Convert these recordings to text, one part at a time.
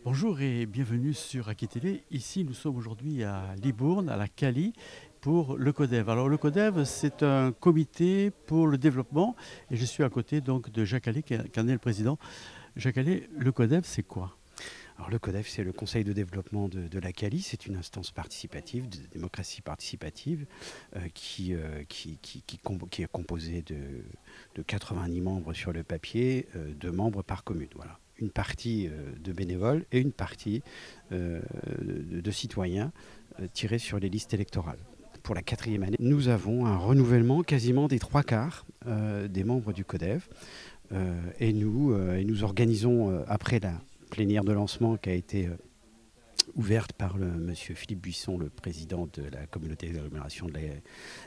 Bonjour et bienvenue sur Aki TV. Ici, nous sommes aujourd'hui à Libourne, à la Cali, pour le CODEV. Alors, le CODEV, c'est un comité pour le développement et je suis à côté donc de Jacques Allais, qui en est le président. Jacques Allais, le CODEV, c'est quoi? Alors le CODEV, c'est le Conseil de développement de la Cali. C'est une instance participative, de démocratie participative, qui est composée de 90 membres sur le papier, de membres par commune. Voilà. Une partie de bénévoles et une partie de citoyens tirés sur les listes électorales. Pour la 4e année, nous avons un renouvellement quasiment des 3/4 des membres du CODEV. Et nous organisons, après la plénière de lancement qui a été ouverte par monsieur Philippe Buisson, le président de la communauté d'agglomération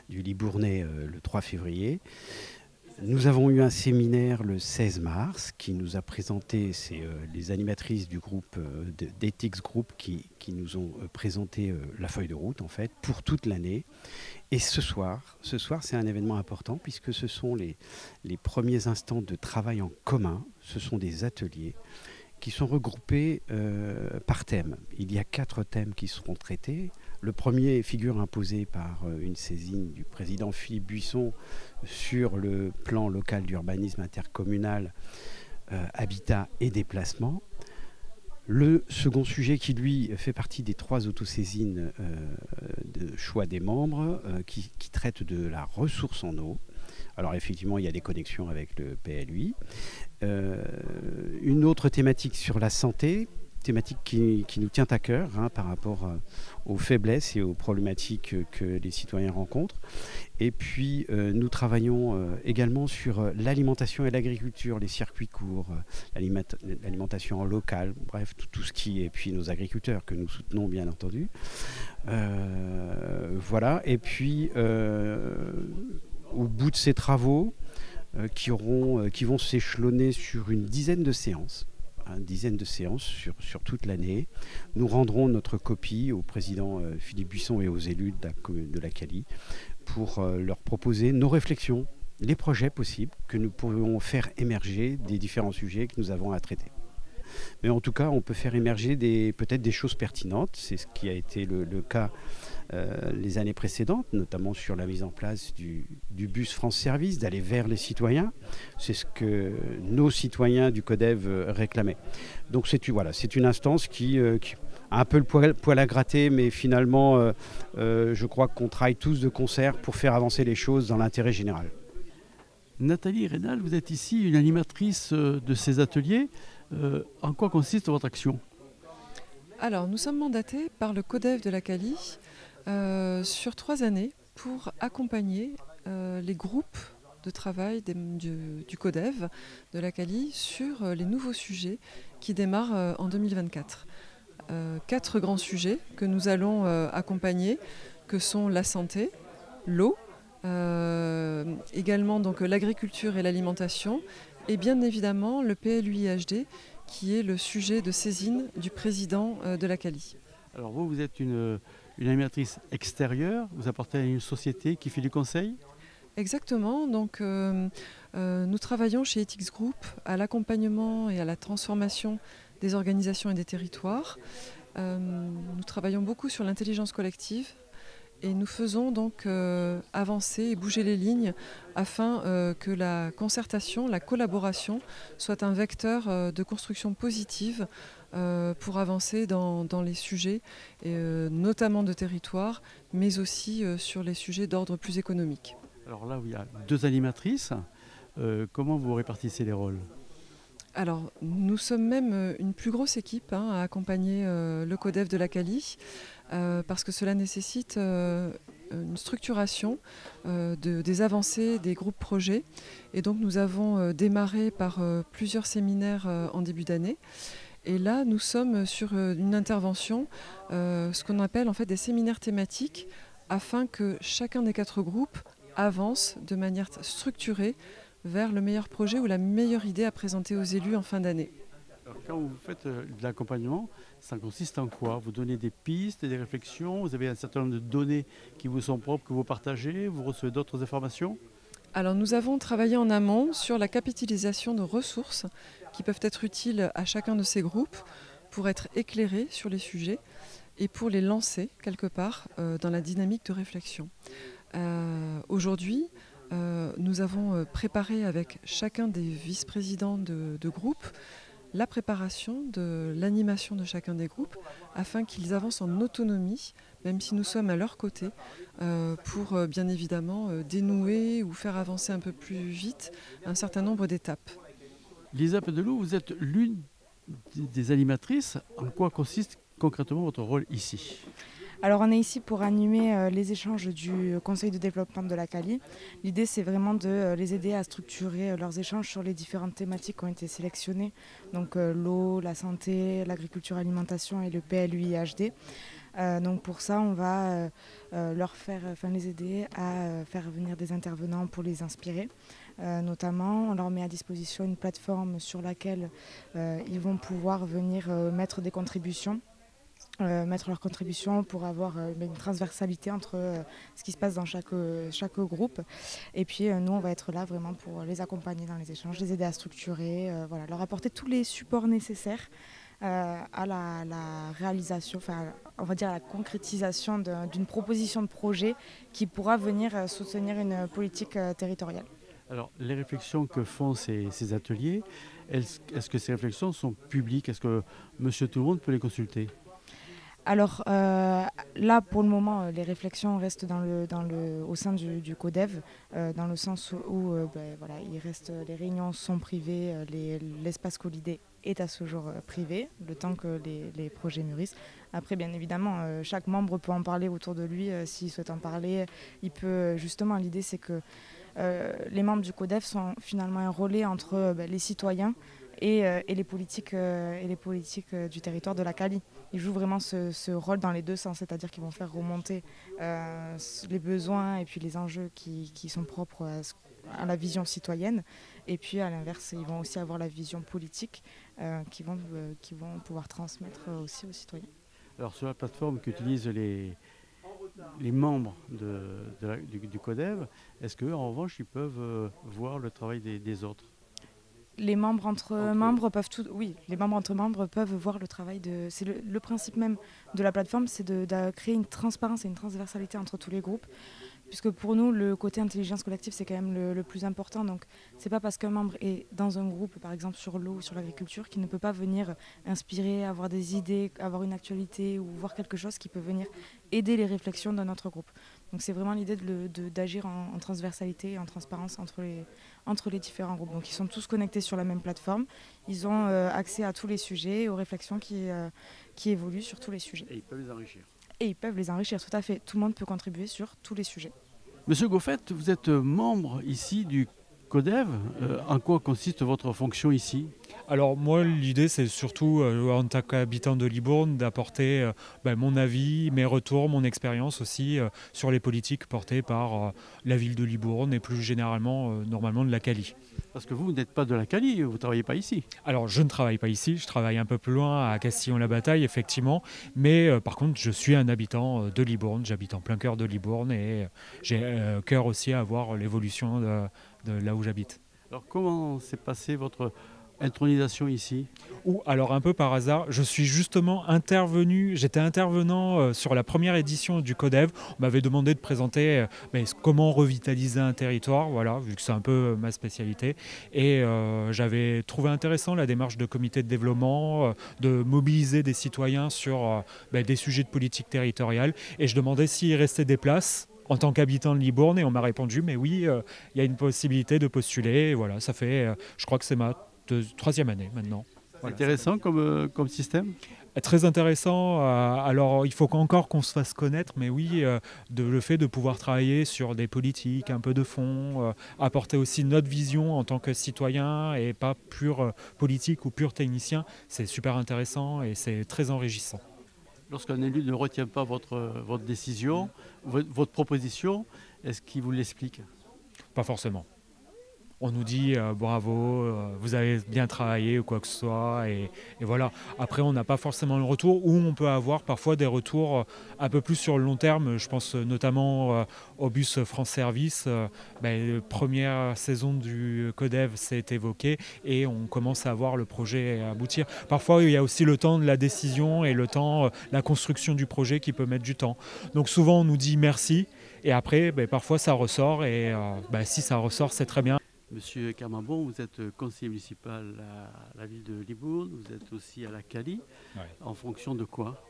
du Libournais, le 3 février. Nous avons eu un séminaire le 16 mars qui nous a présenté, c'est les animatrices du groupe d'Ethics Group qui nous ont présenté la feuille de route en fait pour toute l'année. Et ce soir c'est un événement important puisque ce sont les premiers instants de travail en commun. Ce sont des ateliers qui sont regroupés par thème. Il y a 4 thèmes qui seront traités. Le premier figure imposée par une saisine du président Philippe Buisson sur le plan local d'urbanisme intercommunal, habitat et déplacement. Le second sujet qui, lui, fait partie des 3 autosaisines de choix des membres, qui traite de la ressource en eau. Alors effectivement, il y a des connexions avec le PLUI. Une autre thématique sur la santé, thématique qui nous tient à cœur par rapport aux faiblesses et aux problématiques que les citoyens rencontrent. Et puis nous travaillons également sur l'alimentation et l'agriculture, les circuits courts, l'alimentation en local, bref, tout ce qui est, et puis nos agriculteurs que nous soutenons bien entendu. Voilà, et puis au bout de ces travaux qui vont s'échelonner sur une dizaine de séances, sur toute l'année. Nous rendrons notre copie au président Philippe Buisson et aux élus de la Cali pour leur proposer nos réflexions, les projets possibles que nous pourrions faire émerger des différents sujets que nous avons à traiter. Mais en tout cas, on peut faire émerger peut-être des choses pertinentes. C'est ce qui a été le cas les années précédentes, notamment sur la mise en place du bus France Service, d'aller vers les citoyens. C'est ce que nos citoyens du CODEV réclamaient. Donc c'est une instance qui a un peu le poil à gratter, mais finalement, je crois qu'on travaille tous de concert pour faire avancer les choses dans l'intérêt général. Nathalie Rénal, vous êtes ici une animatrice de ces ateliers. En quoi consiste votre action? Alors, nous sommes mandatés par le CODEV de la Cali sur 3 années pour accompagner les groupes de travail du CODEV de la Cali sur les nouveaux sujets qui démarrent en 2024. 4 grands sujets que nous allons accompagner, que sont la santé, l'eau, également donc l'agriculture et l'alimentation, et bien évidemment le PLUI-HD, qui est le sujet de saisine du président de la Cali. Alors vous êtes une animatrice extérieure, vous apportez à une société qui fait du conseil? Exactement, donc nous travaillons chez Ethics Group à l'accompagnement et à la transformation des organisations et des territoires. Nous travaillons beaucoup sur l'intelligence collective. Et nous faisons donc avancer et bouger les lignes afin que la concertation, la collaboration soit un vecteur de construction positive pour avancer dans les sujets, notamment de territoire, mais aussi sur les sujets d'ordre plus économique. Alors là où il y a 2 animatrices, comment vous répartissez les rôles? Alors, nous sommes même une plus grosse équipe à accompagner le CODEV de la Cali, parce que cela nécessite une structuration des avancées des groupes projets. Et donc, nous avons démarré par plusieurs séminaires en début d'année. Et là, nous sommes sur une intervention, ce qu'on appelle en fait des séminaires thématiques, afin que chacun des 4 groupes avance de manière structurée vers le meilleur projet ou la meilleure idée à présenter aux élus en fin d'année. Alors, quand vous faites de l'accompagnement, ça consiste en quoi? Vous donnez des pistes, des réflexions, vous avez un certain nombre de données qui vous sont propres, que vous partagez, vous recevez d'autres informations? Alors nous avons travaillé en amont sur la capitalisation de ressources qui peuvent être utiles à chacun de ces groupes pour être éclairés sur les sujets et pour les lancer quelque part dans la dynamique de réflexion. Aujourd'hui, nous avons préparé avec chacun des vice-présidents de groupe la préparation de l'animation de chacun des groupes afin qu'ils avancent en autonomie, même si nous sommes à leur côté, pour bien évidemment dénouer ou faire avancer un peu plus vite un certain nombre d'étapes. Lisa Pedelou, vous êtes l'une des animatrices. En quoi consiste concrètement votre rôle ici ? Alors on est ici pour animer les échanges du Conseil de développement de la Cali. L'idée c'est vraiment de les aider à structurer leurs échanges sur les différentes thématiques qui ont été sélectionnées. Donc l'eau, la santé, l'agriculture, l'alimentation et le PLUI-HD. Donc pour ça on va les aider à faire venir des intervenants pour les inspirer. Notamment on leur met à disposition une plateforme sur laquelle ils vont pouvoir venir mettre des contributions. Mettre leurs contributions pour avoir une transversalité entre ce qui se passe dans chaque groupe. Et puis nous, on va être là vraiment pour les accompagner dans les échanges, les aider à structurer, leur apporter tous les supports nécessaires à la réalisation, on va dire à la concrétisation d'une proposition de projet qui pourra venir soutenir une politique territoriale. Alors, les réflexions que font ces ateliers, est-ce que ces réflexions sont publiques ? Est-ce que monsieur tout le monde peut les consulter ? Alors là, pour le moment, les réflexions restent au sein du CODEV, dans le sens où les réunions sont privées, l'espace Colidé est à ce jour privé, le temps que les projets mûrissent. Après, bien évidemment, chaque membre peut en parler autour de lui s'il souhaite en parler. Il peut, justement, l'idée c'est que les membres du CODEV sont finalement un relais entre les citoyens et les politiques du territoire de la Cali. Ils jouent vraiment ce rôle dans les deux sens, c'est-à-dire qu'ils vont faire remonter les besoins et puis les enjeux qui sont propres à la vision citoyenne. Et puis à l'inverse, ils vont aussi avoir la vision politique qui vont pouvoir transmettre aussi aux citoyens. Alors sur la plateforme qu'utilisent les membres du CODEV, est-ce qu'en revanche ils peuvent voir le travail des autres ? Les membres entre membres peuvent voir le travail c'est le principe même de la plateforme, c'est de créer une transparence et une transversalité entre tous les groupes. Puisque pour nous, le côté intelligence collective, c'est quand même le plus important. Donc, c'est pas parce qu'un membre est dans un groupe, par exemple sur l'eau ou sur l'agriculture, qu'il ne peut pas venir inspirer, avoir des idées, avoir une actualité ou voir quelque chose qui peut venir aider les réflexions d'un autre groupe. Donc, c'est vraiment l'idée d'agir en transversalité et en transparence entre les différents groupes. Donc, ils sont tous connectés sur la même plateforme. Ils ont accès à tous les sujets, aux réflexions qui évoluent sur tous les sujets. Et ils peuvent les enrichir. Et ils peuvent les enrichir, tout à fait. Tout le monde peut contribuer sur tous les sujets. Monsieur Goffet, vous êtes membre ici du CODEV. En quoi consiste votre fonction ici ? Alors moi, l'idée, c'est surtout, en tant qu'habitant de Libourne, d'apporter mon avis, mes retours, mon expérience aussi sur les politiques portées par la ville de Libourne et plus généralement, normalement, de la Cali. Parce que vous n'êtes pas de la Cali, vous ne travaillez pas ici. Alors je ne travaille pas ici, je travaille un peu plus loin à Castillon-la-Bataille, effectivement. Mais par contre, je suis un habitant de Libourne, j'habite en plein cœur de Libourne et j'ai cœur aussi à voir l'évolution de là où j'habite. Alors comment s'est passée votre intronisation ici ? Alors un peu par hasard, je suis justement j'étais intervenant sur la première édition du CODEV. On m'avait demandé de présenter comment revitaliser un territoire, voilà, vu que c'est un peu ma spécialité. Et j'avais trouvé intéressant la démarche de comité de développement, de mobiliser des citoyens sur des sujets de politique territoriale. Et je demandais s'il restait des places en tant qu'habitant de Libourne, et on m'a répondu, mais oui, il y a une possibilité de postuler. Et voilà, ça fait, je crois que c'est ma troisième année maintenant. Voilà. Intéressant comme système ? Très intéressant. Alors, il faut encore qu'on se fasse connaître, mais oui, le fait de pouvoir travailler sur des politiques, un peu de fond, apporter aussi notre vision en tant que citoyen et pas pur politique ou pur technicien, c'est super intéressant et c'est très enrichissant. Lorsqu'un élu ne retient pas votre décision, votre proposition, est-ce qu'il vous l'explique ? Pas forcément. on nous dit bravo, vous avez bien travaillé ou quoi que ce soit. Et voilà. Après, on n'a pas forcément le retour, ou on peut avoir parfois des retours un peu plus sur le long terme. Je pense notamment au bus France Service. Première saison du CODEV s'est évoquée et on commence à voir le projet aboutir. Parfois, il y a aussi le temps de la décision et le temps, la construction du projet qui peut mettre du temps. Donc souvent, on nous dit merci. Et après, parfois ça ressort, et si ça ressort, c'est très bien. Monsieur Camambon, vous êtes conseiller municipal à la ville de Libourne, vous êtes aussi à la Cali. Ouais. En fonction de quoi?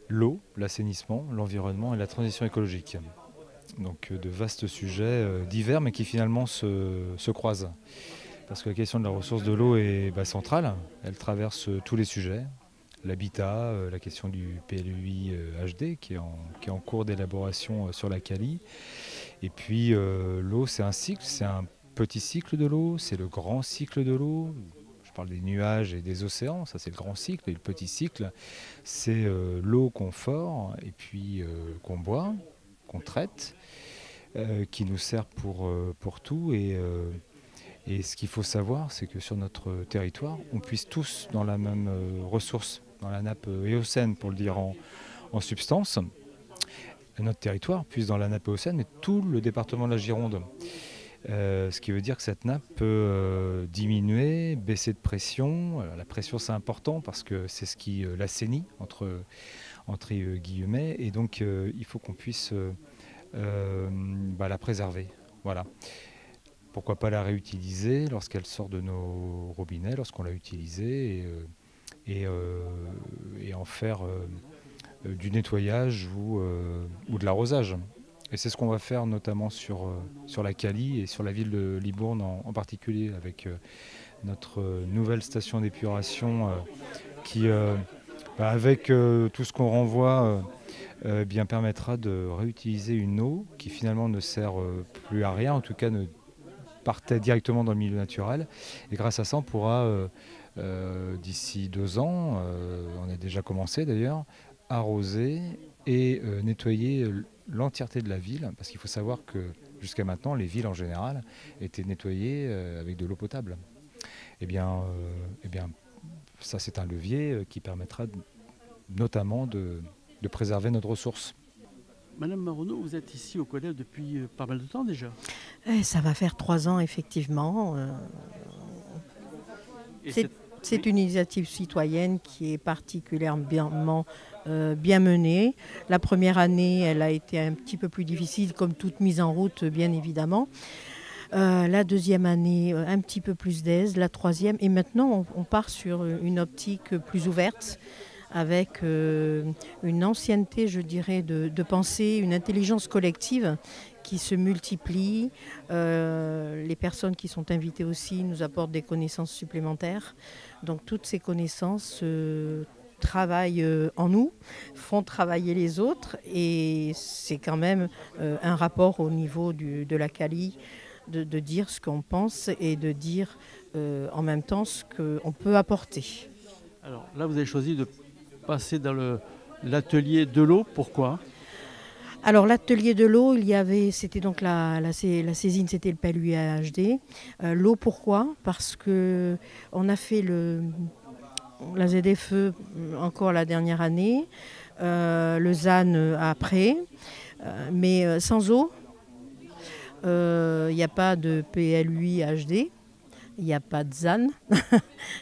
L'eau, l'assainissement, l'environnement et la transition écologique. Donc de vastes sujets divers, mais qui finalement se croisent. Parce que la question de la ressource de l'eau est centrale, elle traverse tous les sujets. L'habitat, la question du PLUI HD qui est en cours d'élaboration sur la Cali. Et puis l'eau, c'est un cycle, c'est un petit cycle de l'eau, c'est le grand cycle de l'eau. Je parle des nuages et des océans, ça c'est le grand cycle. Et le petit cycle, c'est l'eau qu'on fore et puis qu'on boit, qu'on traite, qui nous sert pour tout. Et ce qu'il faut savoir, c'est que sur notre territoire, on puise tous dans la même ressource, dans la nappe éocène, pour le dire en substance. Notre territoire puise dans la nappe éocène, mais tout le département de la Gironde. Ce qui veut dire que cette nappe peut diminuer, baisser de pression. Alors, la pression, c'est important parce que c'est ce qui l'assainit, entre guillemets. Et donc, il faut qu'on puisse la préserver. Voilà. Pourquoi pas la réutiliser lorsqu'elle sort de nos robinets, lorsqu'on l'a utilisée, et en faire du nettoyage ou de l'arrosage. Et c'est ce qu'on va faire notamment sur la Cali et sur la ville de Libourne en particulier, avec notre nouvelle station d'épuration qui, avec tout ce qu'on renvoie, permettra de réutiliser une eau qui finalement ne sert plus à rien, en tout cas ne partait directement dans le milieu naturel. Et grâce à ça, on pourra, d'ici 2 ans, on a déjà commencé d'ailleurs, arroser et nettoyer l'entièreté de la ville, parce qu'il faut savoir que jusqu'à maintenant, les villes en général étaient nettoyées avec de l'eau potable. Eh bien, ça c'est un levier qui permettra notamment de préserver notre ressource. Madame Maronneau, vous êtes ici au CODEV depuis pas mal de temps déjà. Ça va faire 3 ans effectivement. C'est une initiative citoyenne qui est particulièrement bien menée. La première année, elle a été un petit peu plus difficile, comme toute mise en route, bien évidemment. La deuxième année, un petit peu plus d'aise. La troisième, et maintenant, on part sur une optique plus ouverte, avec une ancienneté, je dirais, de pensée, une intelligence collective qui se multiplie. Les personnes qui sont invitées aussi nous apportent des connaissances supplémentaires. Donc toutes ces connaissances travaillent en nous, font travailler les autres, et c'est quand même un rapport au niveau de la Cali, de dire ce qu'on pense et de dire en même temps ce qu'on peut apporter. Alors là, vous avez choisi de passer dans l'atelier de l'eau. Pourquoi ? Alors l'atelier de l'eau, c'était donc la saisine, c'était le PLUI HD. L'eau, pourquoi ? Parce que on a fait la ZFE encore la dernière année, le ZAN après, mais sans eau, il n'y a pas de PLUI HD. Il n'y a pas de ZAN,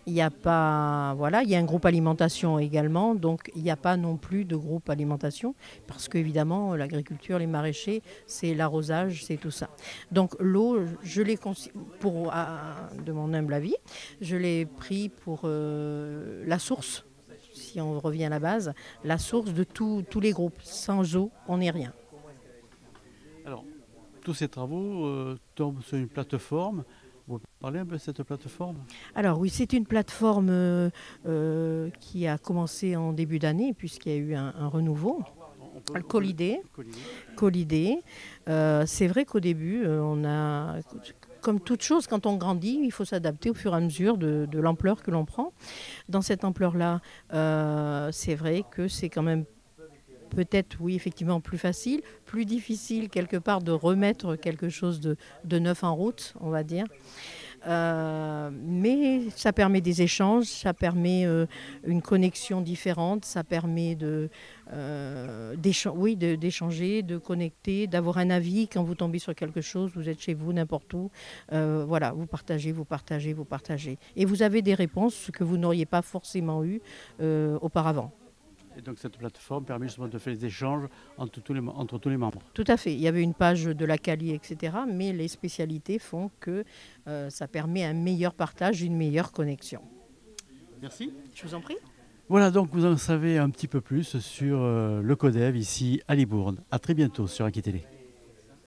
il y a un groupe alimentation également, donc il n'y a pas non plus de groupe alimentation, parce qu'évidemment l'agriculture, les maraîchers, c'est l'arrosage, c'est tout ça. Donc l'eau, je l'ai de mon humble avis, je l'ai pris pour la source, si on revient à la base, la source de tous les groupes. Sans eau, on n'est rien. Alors, tous ces travaux tombent sur une plateforme. Vous parlez un peu de cette plateforme ? Alors oui, c'est une plateforme qui a commencé en début d'année, puisqu'il y a eu un renouveau. Colidé. C'est vrai qu'au début, on a, comme toute chose, quand on grandit, il faut s'adapter au fur et à mesure de l'ampleur que l'on prend. Dans cette ampleur-là, c'est vrai que c'est quand même peut-être, oui, effectivement, plus facile, plus difficile quelque part de remettre quelque chose de neuf en route, on va dire. Mais ça permet des échanges, ça permet une connexion différente, ça permet d'échanger, de connecter, d'avoir un avis quand vous tombez sur quelque chose, vous êtes chez vous, n'importe où. Voilà, vous partagez. Et vous avez des réponses que vous n'auriez pas forcément eues auparavant. Et donc cette plateforme permet justement de faire des échanges entre tous les membres. Tout à fait. Il y avait une page de la Cali, etc. Mais les spécialités font que ça permet un meilleur partage, une meilleure connexion. Merci. Je vous en prie. Voilà, donc vous en savez un petit peu plus sur le CODEV ici à Libourne. À très bientôt sur Aquitélé.